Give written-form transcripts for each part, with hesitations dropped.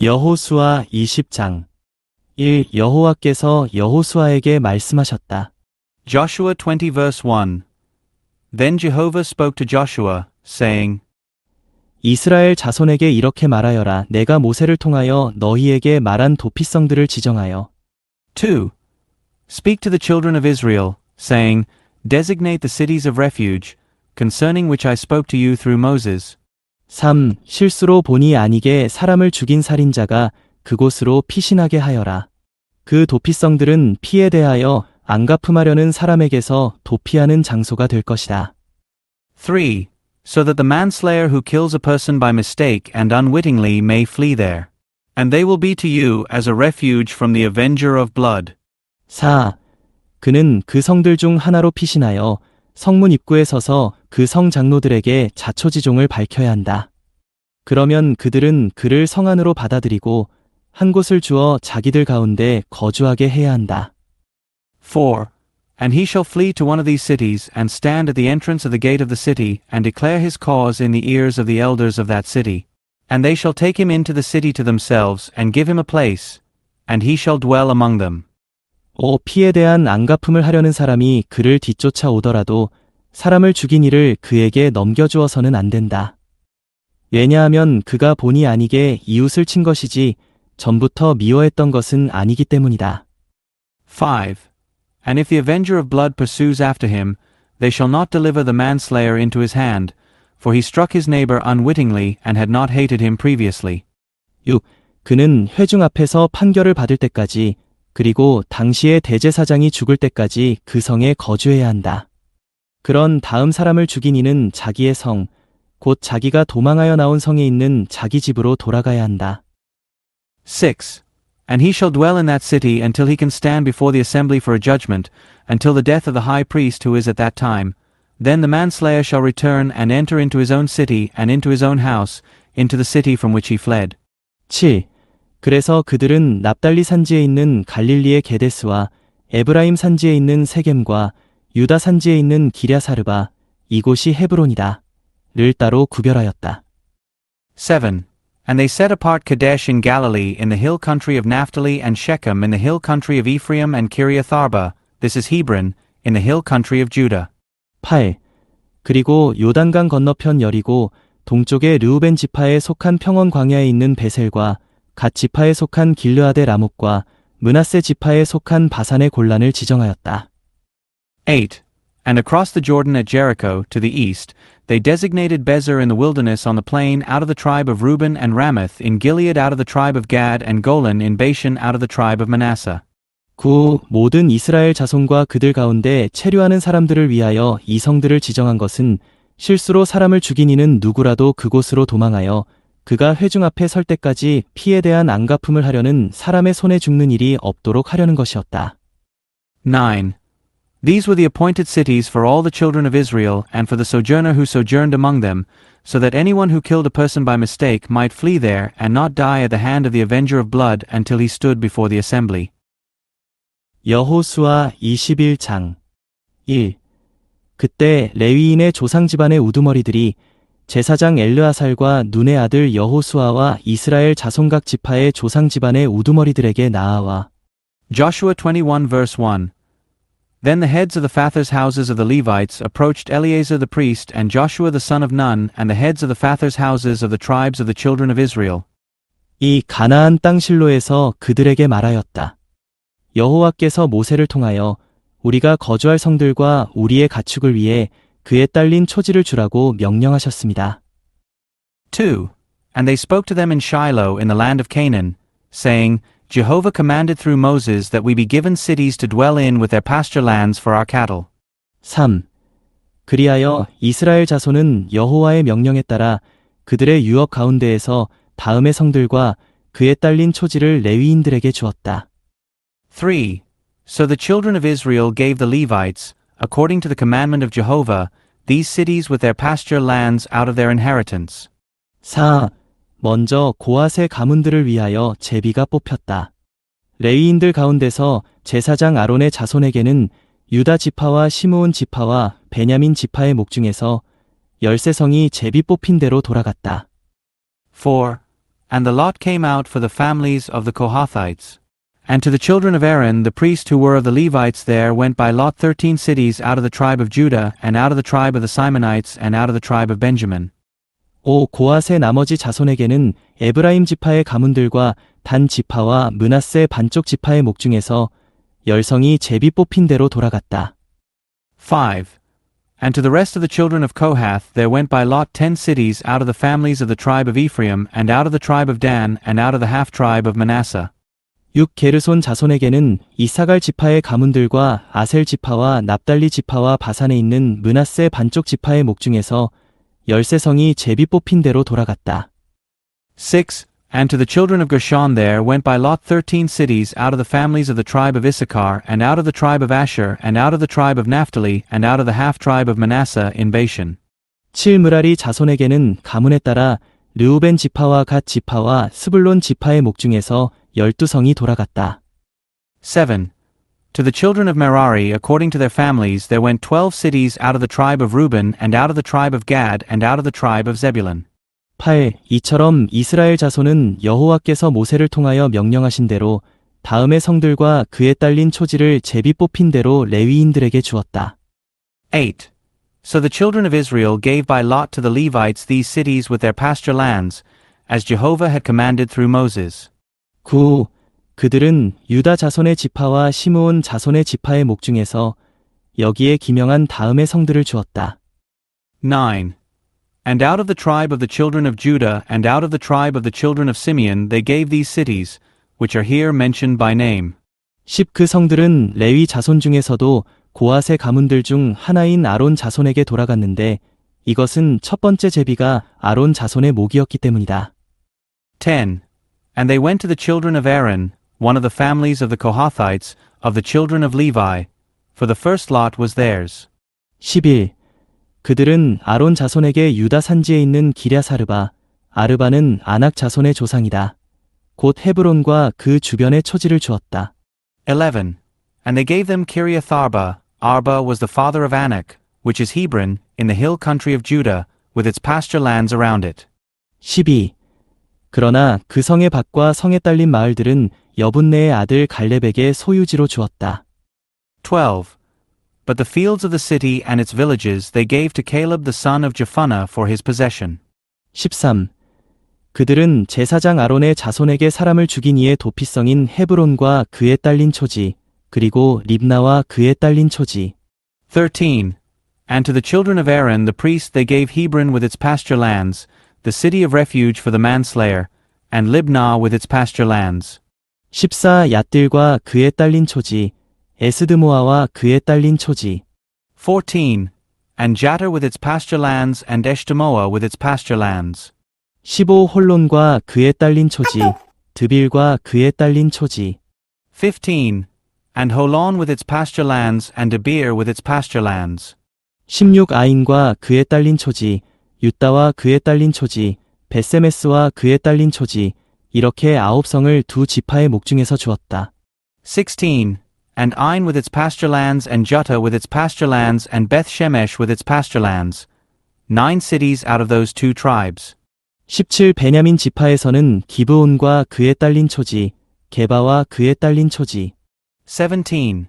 여호수아 20장 1. 여호와께서 여호수아에게 말씀하셨다. Joshua 20 verse 1. Then Jehovah spoke to Joshua, saying, 이스라엘 자손에게 이렇게 말하여라. 내가 모세를 통하여 너희에게 말한 도피성들을 지정하여 2. Speak to the children of Israel, saying, Designate the cities of refuge, concerning which I spoke to you through Moses. 3. 실수로 본의 아니게 사람을 죽인 살인자가 그곳으로 피신하게 하여라. 그 도피성들은 피에 대하여 안갚음하려는 사람에게서 도피하는 장소가 될 것이다. 3. So that the manslayer who kills a person by mistake and unwittingly may flee there. And they will be to you as a refuge from the avenger of blood. 4. 그는 그 성들 중 하나로 피신하여 성문 입구에 서서 그 성 장로들에게 자초지종을 밝혀야 한다. 그러면 그들은 그를 성 안으로 받아들이고 한 곳을 주어 자기들 가운데 거주하게 해야 한다. 4. And he shall flee to one of these cities, and stand at the entrance of the gate of the city, and declare his cause in the ears of the elders of that city. And they shall take him into the city to themselves, and give him a place, and he shall dwell among them. 5. 피에 대한 안갚음을 하려는 사람이 그를 뒤쫓아 오더라도 사람을 죽인 이를 그에게 넘겨주어서는 안 된다. 왜냐하면 그가 본의 아니게 이웃을 친 것이지 전부터 미워했던 것은 아니기 때문이다. 5. And if the avenger of blood pursues after him, they shall not deliver the manslayer into his hand, for he struck his neighbor unwittingly and had not hated him previously. 6. 그는 회중 앞에서 판결을 받을 때까지 그리고 당시의 대제사장이 죽을 때까지 그 성에 거주해야 한다. 그런 다음 사람을 죽인 이는 자기의 성, 곧 자기가 도망하여 나온 성에 있는 자기 집으로 돌아가야 한다. 6. And he shall dwell in that city until he can stand before the assembly for a judgment, until the death of the high priest who is at that time. Then the manslayer shall return and enter into his own city and into his own house, into the city from which he fled. 7. 그래서 그들은 납달리 산지에 있는 갈릴리의 게데스와 에브라임 산지에 있는 세겜과 유다 산지에 있는 기랴사르바, 이곳이 헤브론이다. 를 따로 구별하였다. 7. And they set apart Kadesh in Galilee in the hill country of Naphtali and Shechem in the hill country of Ephraim and Kiriath Arba, this is Hebron, in the hill country of Judah. 8. 그리고 요단강 건너편 여리고 동쪽의 르우벤 지파에 속한 평원 광야에 있는 베셀과 갓 지파에 속한 길르아데 라목과 므낫세 지파에 속한 바산의 골란을 지정하였다. 8. And across the Jordan at Jericho, to the east, they designated Bezer in the wilderness on the plain out of the tribe of Reuben and Ramoth in Gilead out of the tribe of Gad and Golan in Bashan out of the tribe of Manasseh. 9. 모든 이스라엘 자손과 그들 가운데 체류하는 사람들을 위하여 이 성들을 지정한 것은 실수로 사람을 죽인 이는 누구라도 그곳으로 도망하여 그가 회중 앞에 설 때까지 피에 대한 안갚음을 하려는 사람의 손에 죽는 일이 없도록 하려는 것이었다. 9. These were the appointed cities for all the children of Israel and for the sojourner who sojourned among them, so that anyone who killed a person by mistake might flee there and not die at the hand of the avenger of blood until he stood before the assembly. 여호수아 21장 1. 그때 레위인의 조상 집안의 우두머리들이 제사장 엘르아살과 눈의 아들 여호수아와 이스라엘 자손각 지파의 조상 집안의 우두머리들에게 나아와 Joshua 21 verse 1. Then the heads of the fathers' houses of the Levites approached Eleazar the priest and Joshua the son of Nun and the heads of the fathers' houses of the tribes of the children of Israel. 이 가나안 땅 실로에서 그들에게 말하였다. 여호와께서 모세를 통하여 우리가 거주할 성들과 우리의 가축을 위해 그에 딸린 초지를 주라고 명령하셨습니다. 2. And they spoke to them in Shiloh in the land of Canaan, saying, Jehovah commanded through Moses that we be given cities to dwell in with their pasture lands for our cattle. 3. 그리하여 이스라엘 자손은 여호와의 명령에 따라 그들의 유업 가운데에서 다음의 성들과 그에 딸린 초지를 레위인들에게 주었다. 3. So the children of Israel gave the Levites, according to the commandment of Jehovah, these cities with their pasture lands out of their inheritance. 4. 먼저 고앗의 가문들을 위하여 제비가 뽑혔다. 레위인들 가운데서 제사장 아론의 자손에게는 유다 지파와 시므온 지파와 베냐민 지파의 목 중에서 13성이 제비 뽑힌 대로 돌아갔다. 4. And the lot came out for the families of the Kohathites. And to the children of Aaron, the priests who were of the Levites there, went by lot 13 cities out of the tribe of Judah, and out of the tribe of the Simonites, and out of the tribe of Benjamin. 5. 고앗의 나머지 자손에게는 에브라임 지파의 가문들과 단 지파와 므낫세 반쪽 지파의 목 중에서 10성이 제비 뽑힌 대로 돌아갔다. 5. And to the rest of the children of Kohath there went by lot 10 cities out of the families of the tribe of Ephraim, and out of the tribe of Dan, and out of the half-tribe of Manasseh. 6. 게르손 자손에게는 이사갈 지파의 가문들과 아셀 지파와 납달리 지파와 바산에 있는 므낫세 반쪽 지파의 목 중에서 13성이 제비 뽑힌 대로 돌아갔다. 6. And to the children of Gershon there went by lot 13 cities out of the families of the tribe of Issachar, and out of the tribe of Asher, and out of the tribe of Naphtali, and out of the half-tribe of Manasseh in Bashan. 7. 므라리 자손에게는 가문에 따라 르우벤 지파와 갓 지파와 스불론 지파의 목 중에서 12성이 돌아갔다. 7. To the children of Merari according to their families there went 12 cities out of the tribe of Reuben, and out of the tribe of Gad, and out of the tribe of Zebulun. 8. 이처럼 이스라엘 자손은 여호와께서 모세를 통하여 명령하신 대로 다음의 성들과 그에 딸린 초지를 제비 뽑힌 대로 레위인들에게 주었다. 8. So the children of Israel gave by lot to the Levites these cities with their pasture lands, as Jehovah had commanded through Moses. 9. 그들은 유다 자손의 지파와 시므온 자손의 지파의 목 중에서 여기에 기명한 다음의 성들을 주었다. 9. And out of the tribe of the children of Judah, and out of the tribe of the children of Simeon, they gave these cities, which are here mentioned by name. 10. 그 성들은 레위 자손 중에서도 고앗의 가문들 중 하나인 아론 자손에게 돌아갔는데 이것은 첫 번째 제비가 아론 자손의 목이었기 때문이다. 10. And they went to the children of Aaron, one of the families of the Kohathites, of the children of Levi, for the first lot was theirs. 11. 그들은 아론 자손에게 유다 산지에 있는 기랴사르바, 아르바는 아낙 자손의 조상이다. 곧 헤브론과 그 주변의 초지를 주었다. 11. And they gave them Kiriath Arba. Arba was the father of Anak, which is Hebron, in the hill country of Judah, with its pasture lands around it. 12. 그러나 그 성의 밭과 성에 딸린 마을들은 여분네의 아들 갈렙에게 소유지로 주었다. 12. But the fields of the city and its villages they gave to Caleb the son of Jephunneh for his possession. 13. 그들은 제사장 아론의 자손에게 사람을 죽인 이의 도피성인 헤브론과 그에 딸린 초지, 그리고 립나와 그에 딸린 초지. 13. And to the children of Aaron the priests they gave Hebron with its pasture lands, the city of refuge for the manslayer, and Libnah with its pasture lands. 14. 얏들과 그에 딸린 초지, 에스드모아와 그에 딸린 초지. 14. And Jatter with its pasture lands, and Eshtemoa with its pasture lands. 15. 홀론과 그에 딸린 초지, 드빌과 그에 딸린 초지. 15. And Holon with its pasture lands, and Debir with its pasture lands. 16. 아인과 그에 딸린 초지, 유다와 그에 딸린 초지, 베세메스와 그에 딸린 초지, 이렇게 9성을 두 지파의 목 중에서 주었다. 16. And Ain with its pasture lands, and Jutta with its pasture lands, and Beth Shemesh with its pasture lands. 9 cities out of those 2 tribes. 17. 베냐민 지파에서는 기브온과 그에 딸린 초지, 게바와 그에 딸린 초지. 17.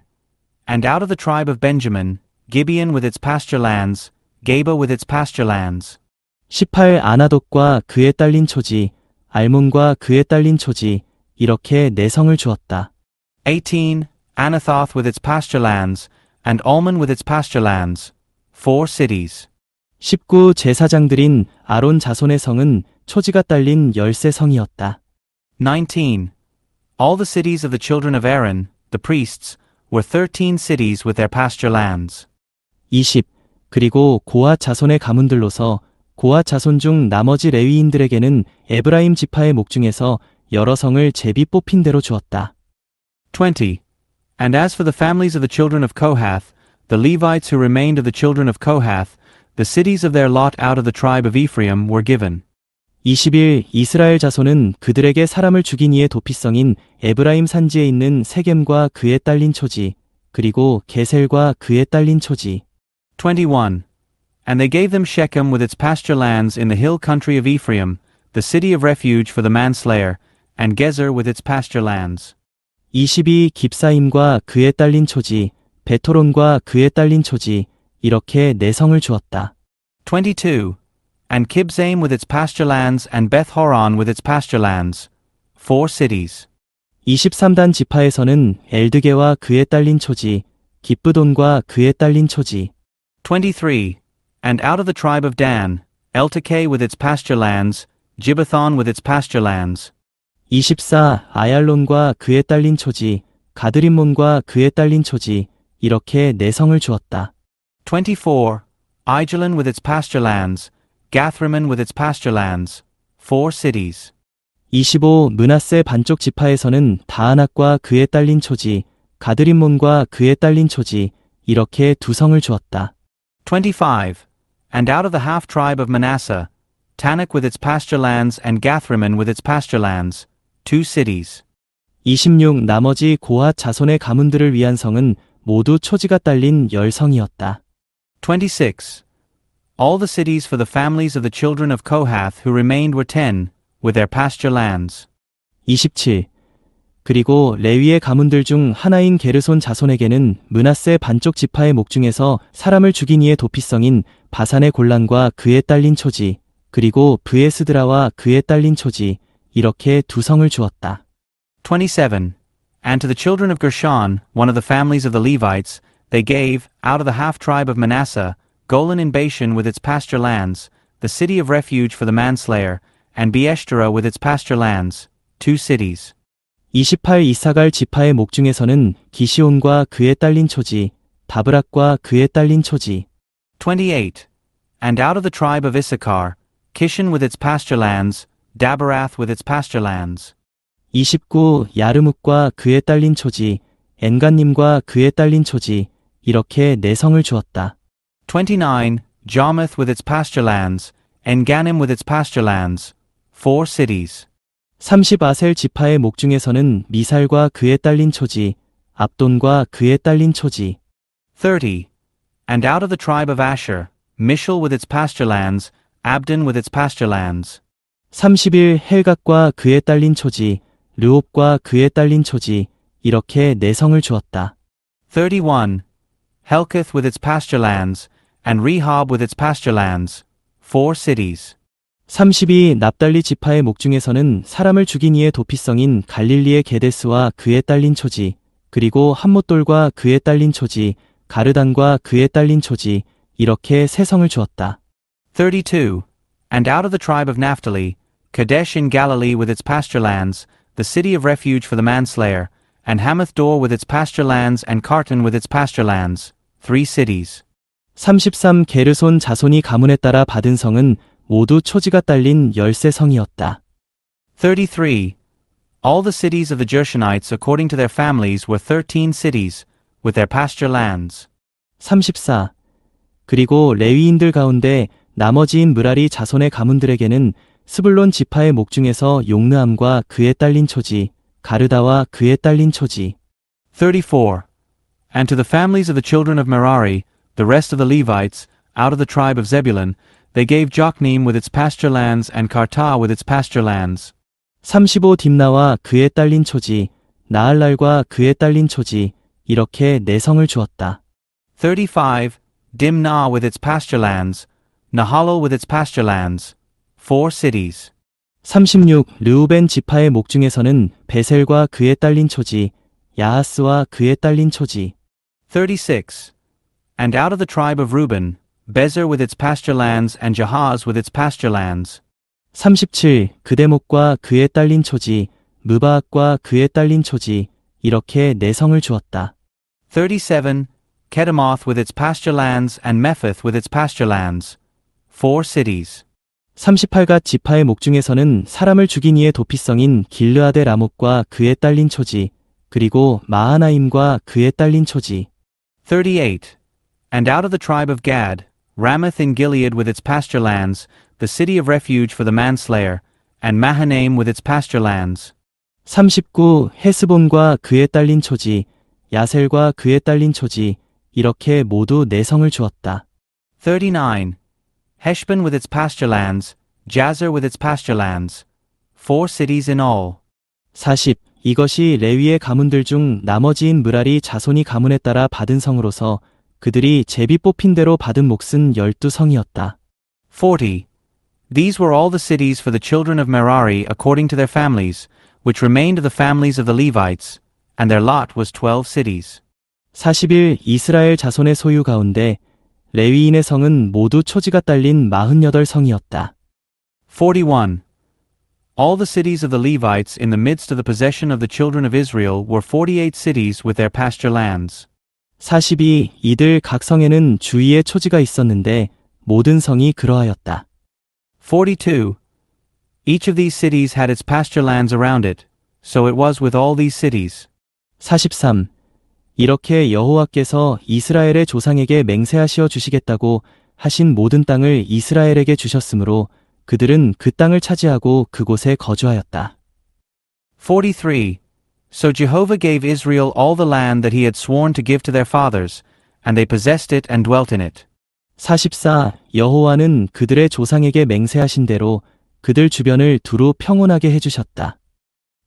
And out of the tribe of Benjamin, Gibeon with its pasture lands, Geba with its pasture lands. 18. 아나돗과 그에 딸린 초지, 알몬과 그에 딸린 초지, 이렇게 4성을 주었다. 18. Anathoth with its pasture lands, and Almon with its pasture lands. 4 cities. 19. 제사장들인 아론 자손의 성은 초지가 딸린 13성이었다. 19. All the cities of the children of Aaron, the priests, were 13 cities with their pasture lands. 20. 그리고 고앗 자손의 가문들로서 고앗 자손 중 나머지 레위인들에게는 에브라임 지파의 목 중에서 여러 성을 제비 뽑힌 대로 주었다. 20. And as for the families of the children of Kohath, the Levites who remained of the children of Kohath, the cities of their lot out of the tribe of Ephraim were given. 21. 이스라엘 자손은 그들에게 사람을 죽인 이의 도피성인 에브라임 산지에 있는 세겜과 그에 딸린 초지, 그리고 게셀과 그에 딸린 초지. 21. And they gave them Shechem with its pasture lands in the hill country of Ephraim, the city of refuge for the manslayer, and Gezer with its pasture lands. 22 깁사임과 그에 딸린 초지, 베토론과 그에 딸린 초지, 이렇게 네 성을 주었다. 22. And Kibzaim with its pasture lands, and Beth Horon with its pasture lands. 4 cities. 23단 지파에서는 엘드게와 그에 딸린 초지, 기브돈과 그에 딸린 초지. 23. And out of the tribe of Dan, Eltekeh with its pasture lands, Gibbethon with its pasture lands. 24 아얄론과 그에 딸린 초지, 가드림몬과 그에 딸린 초지, 이렇게 네 성을 주었다. 24. Aijalon with its pasture lands, Gathrimmon with its pasture lands. 4 cities. 25 므낫세 반쪽 지파에서는 다아낙과 그에 딸린 초지, 가드림몬과 그에 딸린 초지, 이렇게 두 성을 주었다. 25. And out of the half tribe of Manasseh, Tanakh with its pasture lands, and Gathrimmon with its pasture lands. 2 cities. 26 나머지 고핫 자손의 가문들을 위한 성은 모두 초지가 딸린 10성이었다. 26. All the cities for the families of the children of Kohath who remained were 10, with their pasture lands. 27 그리고 레위의 가문들 중 하나인 게르손 자손에게는 므낫세 반쪽 지파의 목 중에서 사람을 죽인 이의 도피성인 바산의 골란과 그에 딸린 초지, 그리고 브에스드라와 그에 딸린 초지, 이렇게 두 성을 주었다. 27. And to the children of Gershon, one of the families of the Levites, they gave, out of the half tribe of Manasseh, Golan in Bashan with its pasture lands, the city of refuge for the manslayer, and Beeshtera with its pasture lands. 2 cities. 28 이사갈 지파의 목 중에서는 기시온과 그에 딸린 초지, 다브락과 그에 딸린 초지. 28. And out of the tribe of Issachar, Kishan with its pasture lands, Daberath with its pasture lands. 29 야르묵과 그에 딸린 초지, 엔간님과 그에 딸린 초지, 이렇게 네 성을 주었다. 29. Jarmuth with its pasture lands, Engannim with its pasture lands. 4 cities. 30 아셀 지파의 목 중에서는 미살과 그에 딸린 초지, 압돈과 그에 딸린 초지. 30. And out of the tribe of Asher, Mishal with its pasture lands, Abdon with its pasture lands. 31 헬각과 그에 딸린 초지, 르옵과 그에 딸린 초지, 이렇게 네 성을 주었다. 31. Helkath with its pasture lands, and Rehob with its pasture lands. 4 cities. 32 납달리 지파의 목 중에서는 사람을 죽인 이의 도피성인 갈릴리의 게데스와 그에 딸린 초지, 그리고 함못돌과 그에 딸린 초지, 가르단과 그에 딸린 초지, 이렇게 세 성을 주었다. 32. And out of the tribe of Naphtali, Kadesh in Galilee with its pasture lands, the city of refuge for the manslayer, and Hamath-dor with its pasture lands, and Kartan with its pasture lands. 3 cities. 33 게르손 자손이 가문에 따라 받은 성은 모두 초지가 딸린 13성이었다. 33. All the cities of the Gershonites according to their families were 13 cities, with their pasture lands. 34 그리고 레위인들 가운데 나머지인 므라리 자손의 가문들에게는 스불론 지파의 목 중에서 용느함과 그에 딸린 초지, 가르다와 그에 딸린 초지. 34. And to the families of the children of Merari, the rest of the Levites, out of the tribe of Zebulun, they gave Jokneam with its pasture lands, and Kartah with its pasture lands. 35 딥나와 그에 딸린 초지, 나알랄과 그에 딸린 초지, 이렇게 네 성을 주었다. 35. Dimnah with its pasture lands, Nahalol with its pasture lands. 4 cities. 36 르우벤 지파의 목 중에서는 베셀과 그에 딸린 초지, 야하스와 그에 딸린 초지. 36. And out of the tribe of Reuben, Bezer with its pasture lands, and Jahaz with its pasture lands. 37 그대목과 그에 딸린 초지, 무바악과 그에 딸린 초지, 이렇게 네 성을 주었다. 37. Kedemoth with its pasture lands, and Mephith with its pasture lands. 4 cities. 38갓 지파의 목 중에서는 사람을 죽인 이의 도피성인 길르아데 라목과 그에 딸린 초지, 그리고 마하나임과 그에 딸린 초지. 38. And out of the tribe of Gad, Ramoth in Gilead with its pasture lands, the city of refuge for the manslayer, and Mahanaim with its pasture lands. 39 헤스본과 그에 딸린 초지, 야셀과 그에 딸린 초지, 이렇게 모두 네 성을 주었다. 39. Heshbon with its pasture lands, Jazer with its pasture lands. 4 cities in all. 40. 이것이 레위의 가문들 중 나머지인 므라리 자손이 가문에 따라 받은 성으로서 그들이 제비 뽑힌 대로 받은 몫은 12성이었다. 40. These were all the cities for the children of Merari according to their families, which remained of the families of the Levites, and their lot was 12 cities. 41. 이스라엘 자손의 소유 가운데 레위인의 성은 모두 초지가 딸린 48성이었다. 41. All the cities of the Levites in the midst of the possession of the children of Israel were 48 cities with their pasture lands. 42. 이들 각 성에는 주위에 초지가 있었는데 모든 성이 그러하였다. 42. Each of these cities had its pasture lands around it, so it was with all these cities. 43. 이렇게 여호와께서 이스라엘의 조상에게 맹세하시어 주시겠다고 하신 모든 땅을 이스라엘에게 주셨으므로 그들은 그 땅을 차지하고 그곳에 거주하였다. 43. So Jehovah gave Israel all the land that he had sworn to give to their fathers, and they possessed it and dwelt in it. 44. 여호와는 그들의 조상에게 맹세하신 대로 그들 주변을 두루 평온하게 해주셨다.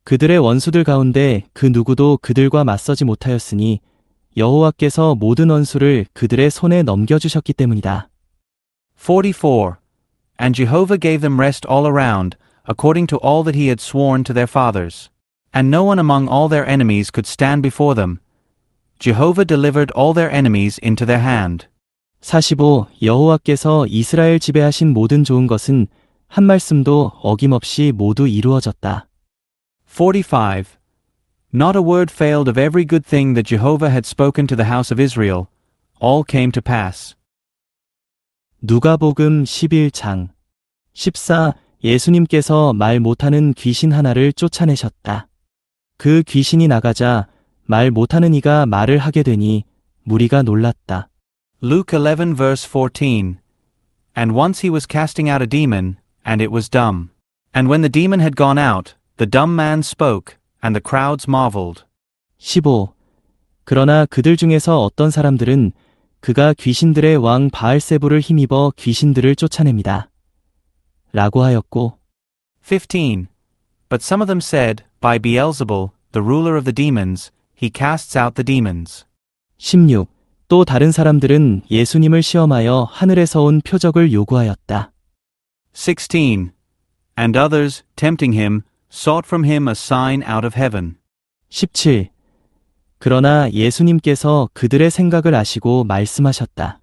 그들의 원수들 가운데 그 누구도 그들과 맞서지 못하였으니 여호와께서 모든 원수를 그들의 손에 넘겨주셨기 때문이다. 44. And Jehovah gave them rest all around, according to all that he had sworn to their fathers. And no one among all their enemies could stand before them. Jehovah delivered all their enemies into their hand. 45. 여호와께서 이스라엘 지배하신 모든 좋은 것은 한 말씀도 어김없이 모두 이루어졌다. 45. Not a word failed of every good thing that Jehovah had spoken to the house of Israel. All came to pass. 누가복음 11장 14. 예수님께서 말 못하는 귀신 하나를 쫓아내셨다. 그 귀신이 나가자 말 못하는 이가 말을 하게 되니 무리가 놀랐다. Luke 11 verse 14. And once he was casting out a demon, and it was dumb. And when the demon had gone out, the dumb man spoke, and the crowds marveled. 15. 그러나 그들 중에서 어떤 사람들은 그가 귀신들의 왕 바알세부를 힘입어 귀신들을 쫓아냅니다. 라고 하였고 15. But some of them said, By Beelzebul, the ruler of the demons, he casts out the demons. 16. 또 다른 사람들은 예수님을 시험하여 하늘에서 온 표적을 요구하였다. 16. And others, tempting him, sought from him a sign out of heaven. 17. 그러나 예수님께서 그들의 생각을 아시고 말씀하셨다.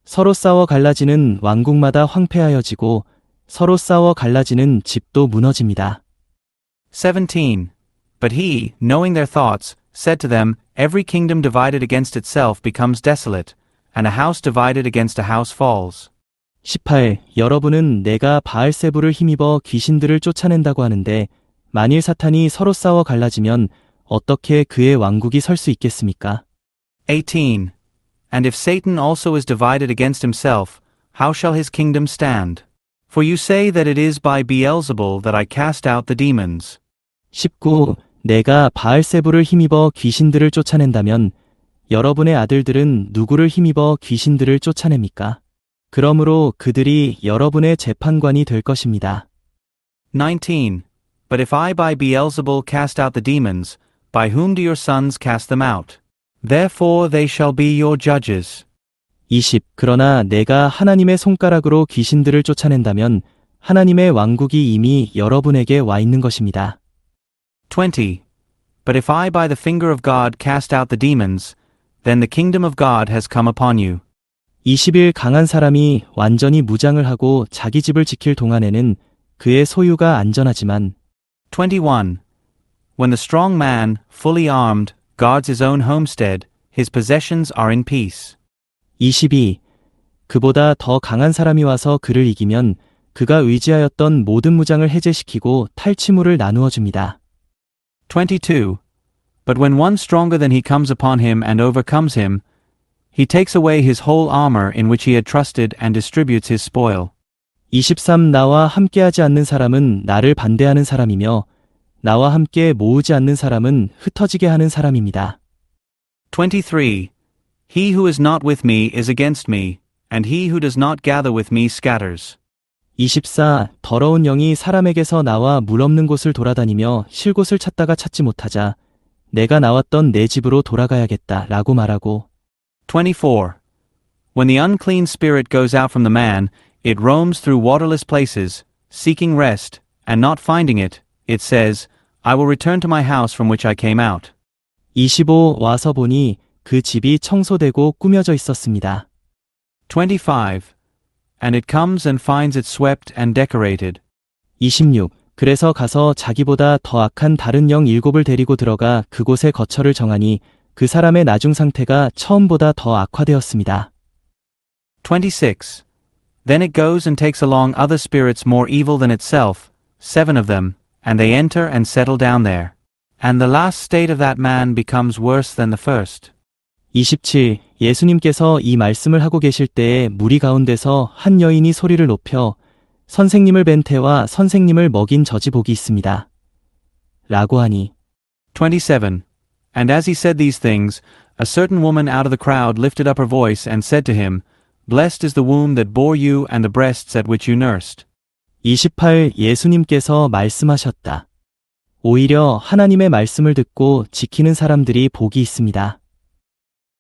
서로 싸워 갈라지는 왕국마다 황폐하여지고 서로 싸워 갈라지는 집도 무너집니다. 17. But he, knowing their thoughts, said to them, Every kingdom divided against itself becomes desolate, and a house divided against a house falls. 18. 여러분은 내가 바알세부를 힘입어 귀신들을 쫓아낸다고 하는데 만일 사탄이 서로 싸워 갈라지면 어떻게 그의 왕국이 설 수 있겠습니까? 18. And if Satan also is divided against himself, how shall his kingdom stand? For you say that it is by Beelzebul that I cast out the demons. 19. 내가 바알세부를 힘입어 귀신들을 쫓아낸다면 여러분의 아들들은 누구를 힘입어 귀신들을 쫓아냅니까? 그러므로 그들이 여러분의 재판관이 될 것입니다. 19. But if I by Beelzebul cast out the demons, by whom do your sons cast them out? Therefore they shall be your judges. 20. 그러나 내가 하나님의 손가락으로 귀신들을 쫓아낸다면 하나님의 왕국이 이미 여러분에게 와 있는 것입니다. 20. But if I by the finger of God cast out the demons, then the kingdom of God has come upon you. 20일 강한 사람이 완전히 무장을 하고 자기 집을 지킬 동안에는 그의 소유가 안전하지만 21. When the strong man, fully armed, guards his own homestead, his possessions are in peace. 22. 그보다 더 강한 사람이 와서 그를 이기면 그가 의지하였던 모든 무장을 해제시키고 탈취물을 나누어 줍니다. 22. But when one stronger than he comes upon him and overcomes him, he takes away his whole armor in which he had trusted and distributes his spoil. 23. 나와 함께하지 않는 사람은 나를 반대하는 사람이며 나와 함께 모으지 않는 사람은 흩어지게 하는 사람입니다. 23. He who is not with me is against me, and he who does not gather with me scatters. 24. 더러운 영이 사람에게서 나와 물 없는 곳을 돌아다니며 쉴 곳을 찾다가 찾지 못하자 내가 나왔던 내 집으로 돌아가야겠다 라고 말하고 24. When the unclean spirit goes out from the man, it roams through waterless places, seeking rest, and not finding it, it says, I will return to my house from which I came out. 25. 와서 보니 그 집이 청소되고 꾸며져 있었습니다. 25. And it comes and finds it swept and decorated. 26. 그래서 가서 자기보다 더 악한 다른 영 7을 데리고 들어가 그곳에 거처를 정하니 그 사람의 나중 상태가 처음보다 더 악화되었습니다. 26. Then it goes and takes along other spirits more evil than itself, 7 of them, and they enter and settle down there. And the last state of that man becomes worse than the first. 27. 예수님께서 이 말씀을 하고 계실 때에 무리 가운데서 한 여인이 소리를 높여 선생님을 뵌 태와 선생님을 먹인 저지복이 있습니다. 라고 하니 27. And as he said these things, a certain woman out of the crowd lifted up her voice and said to him, Blessed is the womb that bore you and the breasts at which you nursed. 28. 예수님께서 말씀하셨다. 오히려 하나님의 말씀을 듣고 지키는 사람들이 복이 있습니다.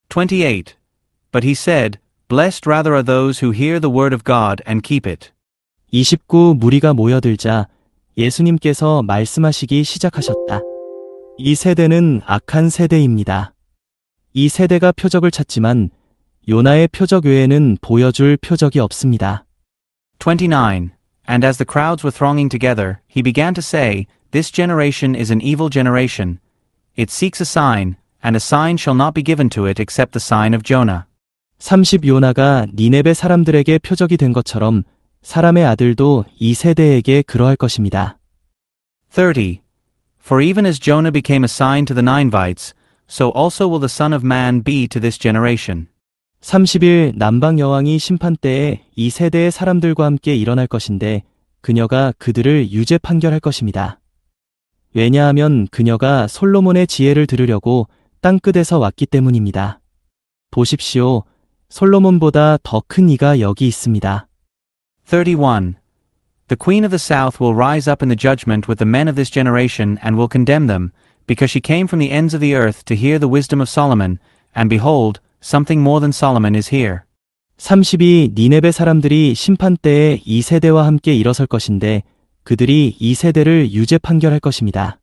28. But he said, Blessed rather are those who hear the word of God and keep it. 29. 무리가 모여들자 예수님께서 말씀하시기 시작하셨다. 이 세대는 악한 세대입니다. 이 세대가 표적을 찾지만 요나의 표적 외에는 보여줄 표적이 없습니다. 29. And as the crowds were thronging together, he began to say, This generation is an evil generation. It seeks a sign, and a sign shall not be given to it except the sign of Jonah. 30. 요나가 니네베 사람들에게 표적이 된 것처럼 사람의 아들도 이 세대에게 그러할 것입니다. 30. For even as Jonah became a sign to the Ninevites, so also will the Son of Man be to this generation. 31. 남방 여왕이 심판 때에 이 세대의 사람들과 함께 일어날 것인데 그녀가 그들을 유죄 판결할 것입니다. 왜냐하면 그녀가 솔로몬의 지혜를 들으려고 땅끝에서 왔기 때문입니다. 보십시오. 솔로몬보다 더 큰 이가 여기 있습니다. 31. The queen of the south will rise up in the judgment with the men of this generation and will condemn them, because she came from the ends of the earth to hear the wisdom of Solomon, and behold, something more than Solomon is here. 32. 니네베 사람들이 심판 때에 이 세대와 함께 일어설 것인데 그들이 이 세대를 유죄 판결할 것입니다.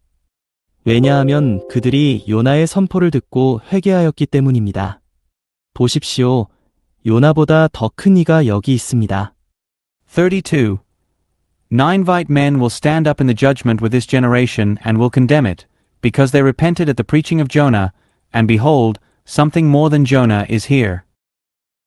왜냐하면 그들이 요나의 선포를 듣고 회개하였기 때문입니다. 보십시오. 요나보다 더 큰 이가 여기 있습니다. 32. Ninevite men will stand up in the judgment with this generation and will condemn it, because they repented at the preaching of Jonah, and behold, something more than Jonah is here.